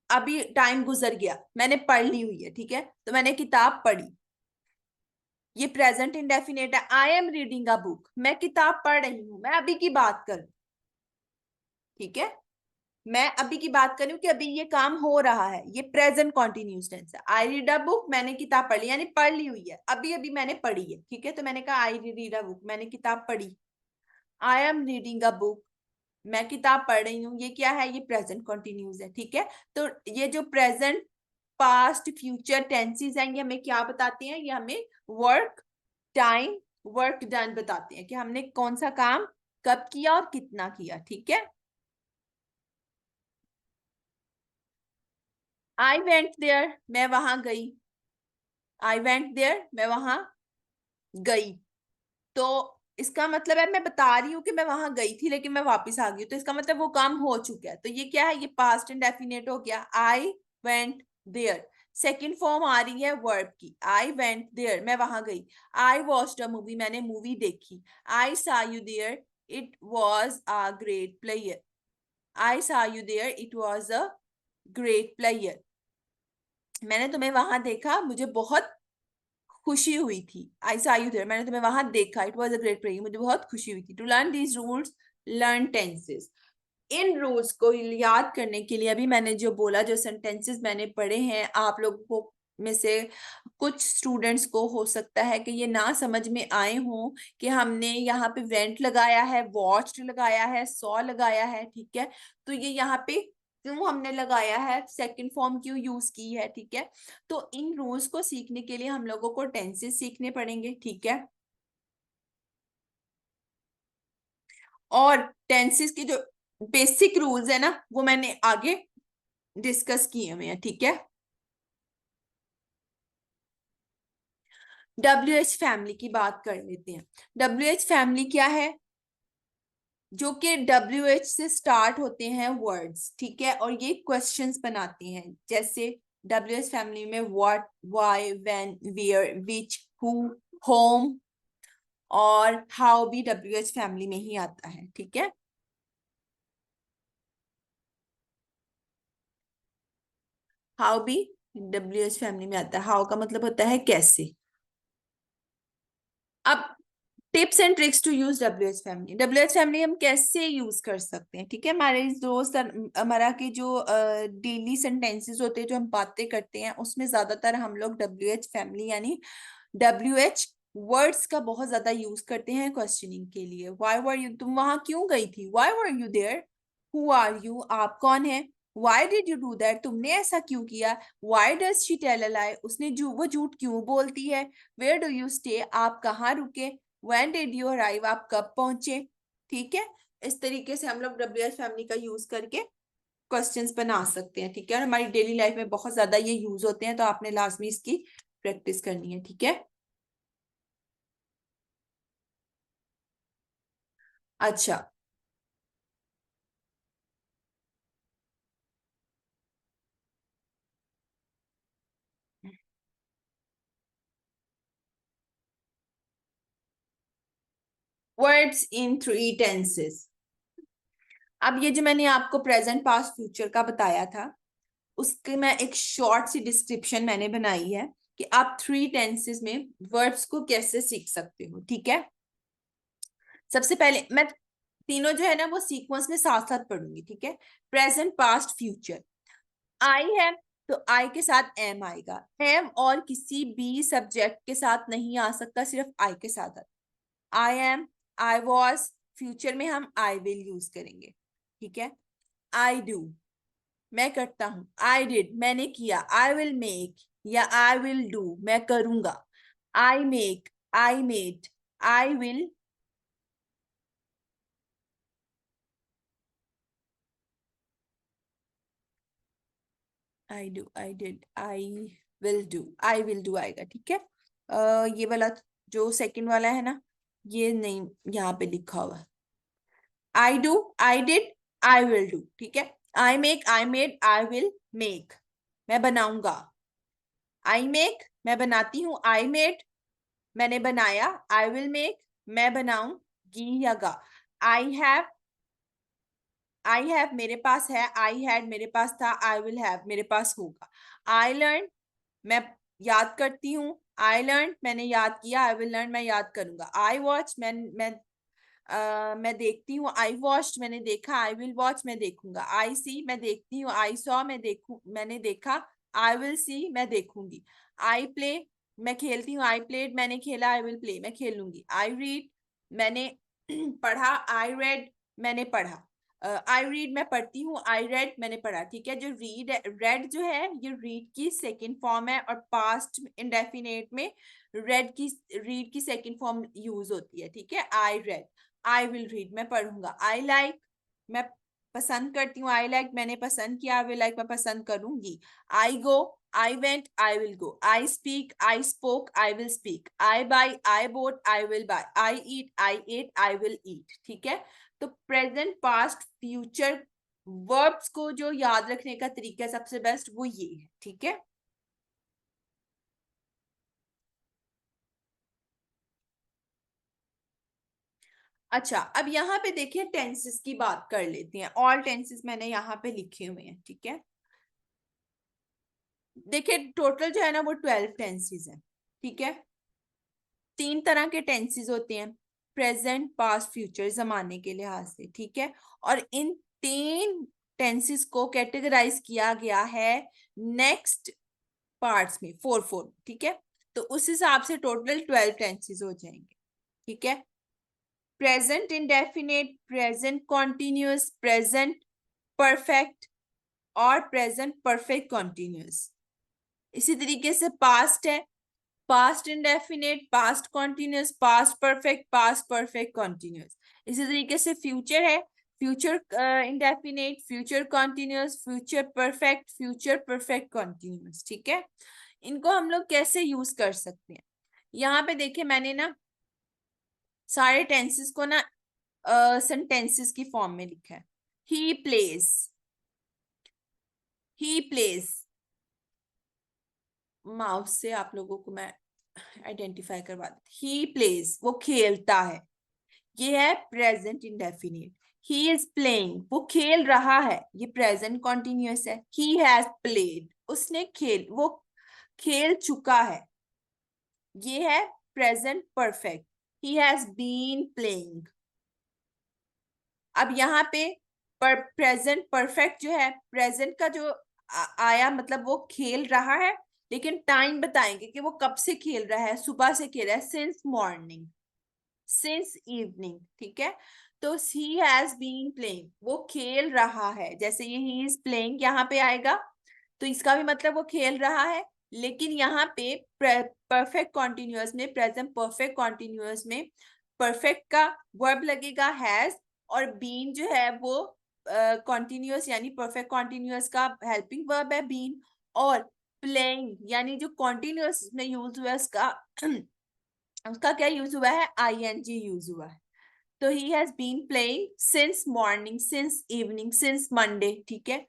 अभी टाइम गुजर गया, मैंने पढ़ ली हुई है। ठीक है। तो मैंने किताब पढ़ी, ये प्रेजेंट इंडेफिनिट है। I am reading a book, मैं किताब पढ़ रही हूं, मैं अभी की बात करूं। ठीक है। मैं अभी की बात करूं कि अभी ये काम हो रहा है, ये प्रेजेंट कॉन्टिन्यूस टेंस है। आई रीड अ बुक, मैंने किताब पढ़ ली, यानी पढ़ ली हुई है, अभी अभी मैंने पढ़ी है। ठीक है। तो मैंने कहा आई रीड अ बुक, मैंने किताब पढ़ी। I am reading a book, मैं किताब पढ़ रही हूँ, ये क्या है? ये प्रेजेंट कॉन्टिन्यूस है। ठीक है। तो ये जो प्रेजेंट, पास्ट, फ्यूचर टेंसेस हैं, ये हमें क्या बताते हैं? ये हमें वर्क, टाइम, वर्क डन बताते हैं कि हमने कौन सा काम कब किया और कितना किया। ठीक है। आई वेंट देयर, मैं वहां गई। आई वेंट देयर, मैं वहां गई। तो इसका मतलब है मैं बता रही हूँ कि मैं वहां गई थी लेकिन मैं वापस आ गई, तो इसका मतलब वो काम हो चुका है। तो ये क्या है? ये पास्ट इंडेफिनिट हो गया, I went there. Second form आ रही है वर्ब की, आई वेंट देयर, मैं वहां गई। आई वॉच्ड अ मूवी, मैंने मूवी देखी। I saw you there, it was a great player. I saw you there, it was a great player, मैंने तुम्हें वहां देखा, मुझे बहुत खुशी हुई थी। आई सा यू देयर, मैंने तुम्हें वहां देखा, it was a great player, मुझे बहुत खुशी हुई थी। To learn these rules, learn tenses. इन रूल्स को याद करने के लिए अभी मैंने जो बोला, जो सेंटेंसेस मैंने पढ़े हैं, आप लोगों को में से कुछ स्टूडेंट्स को हो सकता है कि ये ना समझ में आए हों कि हमने यहाँ पे वेंट लगाया है, वॉच्ड लगाया है, सॉ लगाया है। ठीक है। तो ये यहाँ पे क्यों हमने लगाया है, सेकंड फॉर्म क्यों यूज की है? ठीक है। तो इन रूल्स को सीखने के लिए हम लोगों को टेंसेस सीखने पड़ेंगे। ठीक है। और टेंसेस की जो बेसिक रूल्स है ना, वो मैंने आगे डिस्कस किए हुए हैं, ठीक है। WH फैमिली की बात कर लेते हैं। WH फैमिली क्या है? जो कि WH से स्टार्ट होते हैं वर्ड्स, ठीक है, और ये क्वेश्चंस बनाते हैं। जैसे WH फैमिली में what, why, when, where, which, who, whom और हाउ भी WH फैमिली में ही आता है, ठीक है। हाउ भी WH फैमिली में आता है। हाउ का मतलब होता है कैसे। अब tips and tricks to use WH family. WH family हम कैसे यूज कर सकते हैं, ठीक है। हमारे दोस्त, हमारा के जो डेली सेंटेंसेस होते हैं, जो हम बातें करते हैं, उसमें ज्यादातर हम लोग WH फैमिली यानी WH वर्ड्स का बहुत ज्यादा यूज करते हैं क्वेश्चनिंग के लिए। व्हाई वर यू, तुम वहां क्यों गई थी। Why were you there. Who are you, आप कौन है। Why did you do that, तुमने ऐसा क्यों किया। Why does she tell a lie, उसने वो झूठ क्यों बोलती है। वेयर डू यू स्टे, आप कहाँ रुके। व्हेन डिड यू अराइव, आप कब पहुंचे, ठीक है। इस तरीके से हम लोग WH फैमिली का यूज करके क्वेश्चंस बना सकते हैं, ठीक है। और हमारी डेली लाइफ में बहुत ज्यादा ये यूज होते हैं, तो आपने लाजमी इसकी प्रैक्टिस करनी है, ठीक है। अच्छा, वर्ड्स इन 3 टेंसेस। अब ये जो मैंने आपको प्रेजेंट, पास्ट, फ्यूचर का बताया था, उसके मैं एक शॉर्ट सी डिस्क्रिप्शन मैंने बनाई है कि आप 3 टेंसेस में वर्ड्स को कैसे सीख सकते हो, ठीक है। सबसे पहले मैं तीनों जो है ना वो सीक्वेंस में साथ साथ पढ़ूंगी, ठीक है। Present, past, future. आई है, तो आई के साथ एम आएगा। एम और किसी भी सब्जेक्ट के साथ नहीं आ सकता, सिर्फ आई के साथ आता। I am, I was, future में हम आई विल यूज करेंगे, ठीक है। आई डू, मैं करता हूं। आई डिड, मैंने किया। आई विल मेक या आई विल डू, मैं करूंगा। I make, I made, I will, I do, I did, I will do, I will do आएगा, ठीक है। ये वाला जो सेकंड वाला है ना, ये नहीं यहाँ पे लिखा हुआ। I do, I did, I will do, ठीक है। I make, I made, I will make, मैं बनाऊंगा। आई मेक, मैं बनाती हूँ। आई मेड, मैंने बनाया। आई विल मेक, मैं बनाऊंगी या गा। आई हैव, आई हैव मेरे पास है। आई हैड मेरे पास था। आई विल हैव मेरे पास होगा। आई लर्न, मैं याद करती हूँ। आई लर्न, मैंने याद किया। आई विल लर्न, मैं याद करूंगा। आई वॉच, मैं देखती हूँ। आई वॉच, मैंने देखा। आई विल वॉच, मैं देखूंगा। आई सी, मैं देखती हूँ। आई सॉ, मैंने देखा। आई विल सी, मैं देखूंगी। आई प्ले, मैं खेलती हूँ। आई प्लेड, मैंने खेला। आई विल प्ले, मैं खेलूंगी। आई रीड, मैंने पढ़ा। आई रेड, मैंने पढ़ा। आई रीड, मैं पढ़ती हूँ। आई रेड, मैंने पढ़ा, ठीक है। जो रीड, रेड जो है ये रीड की सेकंड फॉर्म है, और पास्ट इंडेफिनेट में रेड की, रीड की सेकंड फॉर्म यूज होती है, ठीक है। I read, I will read, मैं पढ़ूंगा। आई लाइक, मैं पसंद करती हूँ। आई लाइक, मैंने पसंद किया। आई विल लाइक, मैं पसंद करूंगी। I go, I went, I will go. I speak, I spoke, I will speak. I buy, I bought, I will buy. I eat, I ate, I will eat, ठीक है। तो present, past, future verbs को जो याद रखने का तरीका है सबसे बेस्ट वो ये है, ठीक है। अच्छा, अब यहाँ पे देखिए टेंसेस की बात कर लेते हैं। ऑल टेंसेस मैंने यहाँ पे लिखे हुए हैं, ठीक है। देखिए टोटल जो है ना वो 12 टेंसेस हैं, ठीक है। 3 तरह के टेंसेस होते हैं, प्रेजेंट, पास्ट, फ्यूचर, जमाने के लिहाज से, ठीक है। और इन 3 टेंसेस को कैटेगराइज किया गया है नेक्स्ट पार्ट्स में, 4 4, ठीक है। तो उस हिसाब से टोटल 12 टेंसेस हो जाएंगे, ठीक है। Present indefinite, present continuous, present perfect और प्रेजेंट परफेक्ट कॉन्टिन्यूस। इसी तरीके से पास्ट है, past indefinite, past continuous, past perfect, past perfect continuous. इसी तरीके से फ्यूचर है, future indefinite, future continuous, future perfect, future perfect continuous. ठीक है, इनको हम लोग कैसे यूज कर सकते हैं? यहाँ पे देखिए मैंने ना सारे टेंसेस को ना सेंटेंसेस की फॉर्म में लिखा है। He plays, he plays, mouse से आप लोगों को मैं आइडेंटिफाई करवा देती। ही प्लेज, वो खेलता है, ये है present indefinite. He is playing, वो खेल रहा है, ये प्रेजेंट कॉन्टिन्यूअस है। ही हैज प्लेड, उसने खेल, वो खेल चुका है, ये है present perfect. He has been playing. अब यहाँ पे प्रेजेंट परफेक्ट जो है, प्रेजेंट का जो आया मतलब वो खेल रहा है, लेकिन टाइम बताएंगे कि वो कब से खेल रहा है। सुबह से खेल रहा है, सिंस मॉर्निंग, सिंस इवनिंग। ठीक है, तो ही हैज बीन प्लेइंग, वो खेल रहा है। जैसे ये ही इज प्लेइंग यहाँ पे आएगा, तो इसका भी मतलब वो खेल रहा है। लेकिन यहाँ पे परफेक्ट कॉन्टिन्यूअस में, प्रेजेंट परफेक्ट कॉन्टिन्यूअस में परफेक्ट का वर्ब लगेगा हैज, और बीन जो है वो कॉन्टिन्यूअस यानी परफेक्ट कॉन्टिन्यूअस का हेल्पिंग वर्ब है बीन। और प्लेइंग यानी जो कॉन्टिन्यूअस में यूज हुआ है उसका उसका क्या यूज हुआ है? आईएनजी यूज हुआ है। तो he has been playing since morning, since evening, since Monday. ठीक है,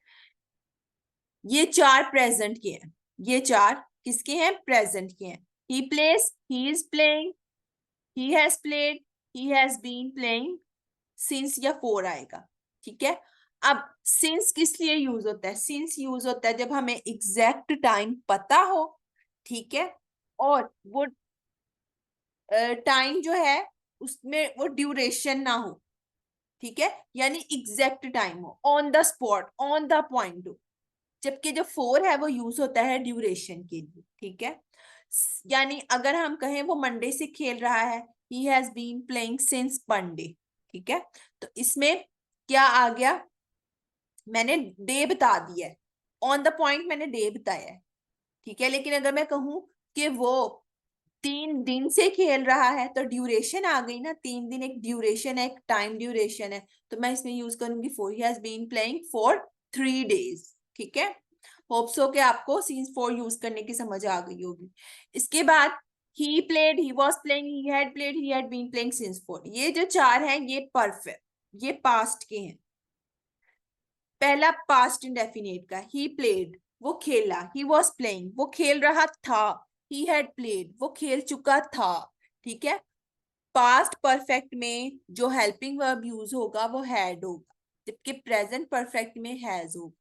ये चार प्रेजेंट के हैं, ये चार किसके हैं? प्रेजेंट के हैं। He plays, he is playing, he has played, he has been playing, since या फोर आएगा। ठीक है, अब सिंस किस लिए यूज होता है? सिंस यूज होता है जब हमें एग्जैक्ट टाइम पता हो। ठीक है, और वो टाइम जो है उसमें वो ड्यूरेशन ना हो। ठीक है, यानी एग्जैक्ट टाइम हो, on the spot, on the point हो। जबकि जो फोर है वो यूज होता है ड्यूरेशन के लिए। ठीक है, यानी अगर हम कहें वो मंडे से खेल रहा है, he has been playing since Monday. ठीक है, तो इसमें क्या आ गया? मैंने डे बता दिया है, ऑन द पॉइंट मैंने डे बताया है। ठीक है, लेकिन अगर मैं कहूं कि वो 3 दिन से खेल रहा है, तो ड्यूरेशन आ गई ना। 3 दिन एक ड्यूरेशन है, एक टाइम ड्यूरेशन है, तो मैं इसमें यूज करूंगी for. He has been playing for 3 days। ठीक है, होप सो कि आपको सीन्स फोर यूज करने की समझ आ गई होगी। इसके बाद he played, he was playing, he had played, he had been playing since for. ये जो चार हैं ये परफेक्ट, ये पास्ट के हैं। पहला पास्ट इंडेफिनिट का, ही प्लेड, वो खेला। ही वॉज प्लेइंग, वो खेल रहा था। ही हैड प्लेड, वो खेल चुका था। ठीक है, पास्ट परफेक्ट में जो हेल्पिंग वर्ब यूज होगा वो हैड होगा, जबकि प्रेजेंट परफेक्ट में हैज होगा।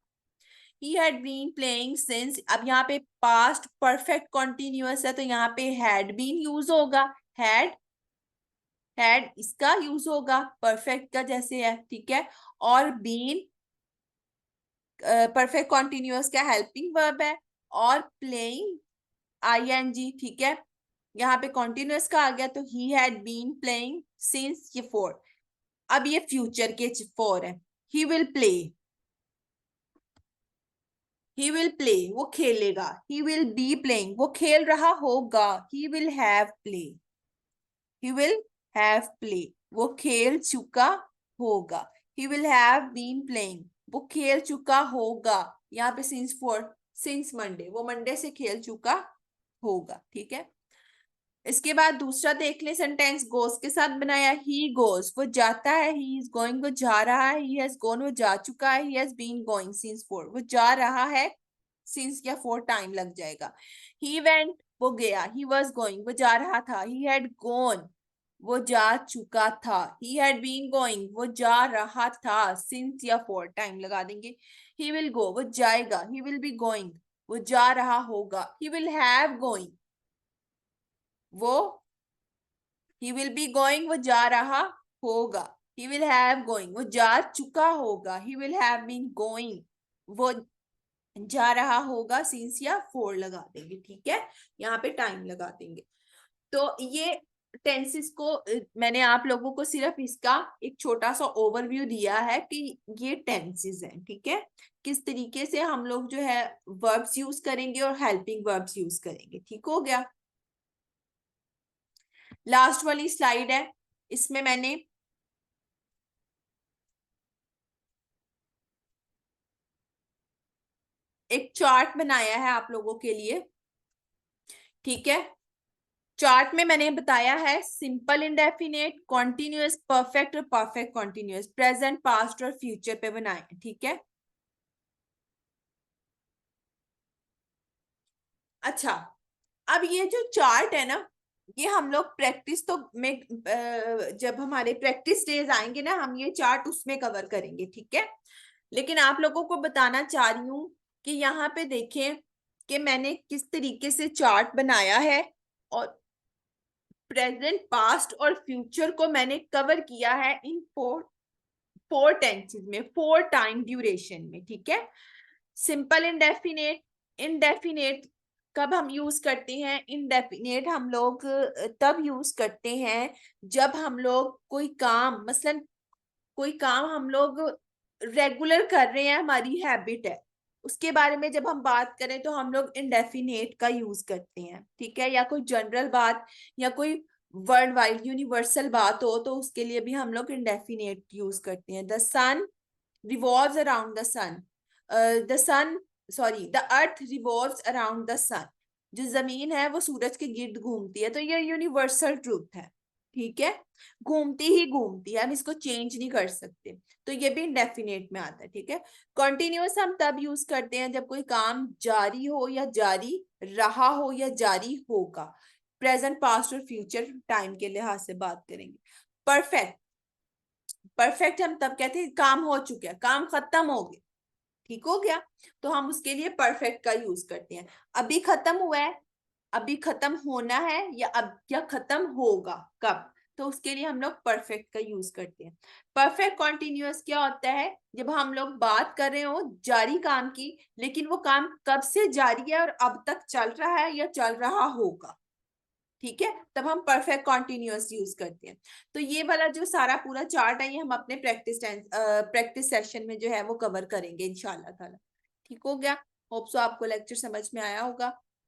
He had been playing since, अब यहाँ पे पास्ट परफेक्ट कॉन्टिन्यूअस है तो यहाँ पे हैड बीन यूज होगा। हैड, हैड इसका यूज होगा परफेक्ट का जैसे है। ठीक है, और बीन परफेक्ट कॉन्टिन्यूअस का हेल्पिंग वर्ब है, और प्लेइंग आईएनजी। ठीक है, यहाँ पे कॉन्टिन्यूअस का आ गया, तो he had been playing since, ये फोर। अब ये फ्यूचर के फोर है। He will play, he will play, वो खेलेगा। ही विल बी प्लेइंग, वो खेल रहा होगा। He will have play, he will have play, वो खेल चुका होगा। He will have been playing, वो खेल चुका होगा। यहाँ पे सिंस फोर, सिंस मंडे, वो मंडे से खेल चुका होगा। ठीक है, इसके बाद दूसरा देख ले सेंटेंस, गोस के साथ बनाया। ही गोस, वो जाता है। ही इज गोइंग, वो जा रहा है। ही हैज गॉन, वो जा चुका है। He has been going since four, वो जा रहा है। सिंस या फोर टाइम लग जाएगा। ही वेंट, वो गया। ही वॉज गोइंग, वो जा रहा था। ही हैड गॉन, वो जा चुका था। ही हैड बीन गोइंग, वो जा रहा था। सिंस या फोर टाइम लगा देंगे। ही विल गो, वो जाएगा। ही विल बी गोइंग, वो जा रहा होगा। ही विल हैव गोइंग, वो ही विल बी गोइंग, वो जा रहा होगा। ही विल हैव गोइंग, वो जा चुका होगा। He will have been going, वो जा रहा होगा। सिंस या फोर लगा देंगे। ठीक है, यहाँ पे टाइम लगा देंगे। तो ये टेंसेस को मैंने आप लोगों को सिर्फ इसका एक छोटा सा ओवरव्यू दिया है कि ये टेंसेस हैं। ठीक है, किस तरीके से हम लोग जो है वर्ब्स यूज करेंगे और हेल्पिंग वर्ब्स यूज करेंगे। ठीक हो गया। लास्ट वाली स्लाइड है, इसमें मैंने एक चार्ट बनाया है आप लोगों के लिए, ठीक है। चार्ट में मैंने बताया है सिंपल इंडेफिनेट, कॉन्टिन्यूअस, परफेक्ट और परफेक्ट कॉन्टिन्यूअस, प्रेजेंट, पास्ट और फ्यूचर पे बनाए, ठीक है। अच्छा, अब ये जो चार्ट है ना, ये हम लोग प्रैक्टिस तो में जब हमारे प्रैक्टिस डेज आएंगे ना, हम ये चार्ट उसमें कवर करेंगे, ठीक है। लेकिन आप लोगों को बताना चाह रही हूँ कि यहाँ पे देखें कि मैंने किस तरीके से चार्ट बनाया है, और प्रेजेंट, पास्ट और फ्यूचर को मैंने कवर किया है इन फोर फोर टेंसेस में, फोर टाइम ड्यूरेशन में, ठीक है। सिंपल इंडेफिनेट, इनडेफिनेट कब हम यूज करते हैं? इनडेफिनेट हम लोग तब यूज करते हैं जब हम लोग कोई काम, मसलन कोई काम हम लोग रेगुलर कर रहे हैं, हमारी हैबिट है, उसके बारे में जब हम बात करें तो हम लोग इंडेफिनेट का यूज करते हैं, ठीक है। या कोई जनरल बात या कोई वर्ल्ड वाइड यूनिवर्सल बात हो तो उसके लिए भी हम लोग इंडेफिनेट यूज करते हैं। The sun revolves around the sun, the sun, sorry, the earth revolves around the sun, जो जमीन है वो सूरज के गिर्द घूमती है, तो ये यूनिवर्सल ट्रूथ है, ठीक है। घूमती ही घूमती है, हम इसको चेंज नहीं कर सकते, तो ये भी इंडेफिनेट में आता है, ठीक है। कॉन्टिन्यूअस हम तब यूज करते हैं जब कोई काम जारी हो या जारी रहा हो या जारी होगा, प्रेजेंट, पास्ट और फ्यूचर टाइम के लिहाज से बात करेंगे। परफेक्ट, परफेक्ट हम तब कहते हैं काम हो चुका है, काम खत्म हो गया, ठीक हो गया, तो हम उसके लिए परफेक्ट का यूज करते हैं। अभी खत्म हुआ है, अभी खत्म होना है, या अब क्या खत्म होगा, कब, तो उसके लिए हम लोग परफेक्ट का यूज करते हैं। परफेक्ट कॉन्टिन्यूअस क्या होता है? जब हम लोग बात कर रहे हो जारी काम की, लेकिन वो काम कब से जारी है और अब तक चल रहा है या चल रहा होगा, ठीक है, तब हम परफेक्ट कॉन्टिन्यूअस यूज करते हैं। तो ये वाला जो सारा पूरा चार्ट है, ये हम अपने प्रैक्टिस सेशन में जो है वो कवर करेंगे इंशाल्लाह ताला, ठीक हो गया। होप सो आपको लेक्चर समझ में आया होगा।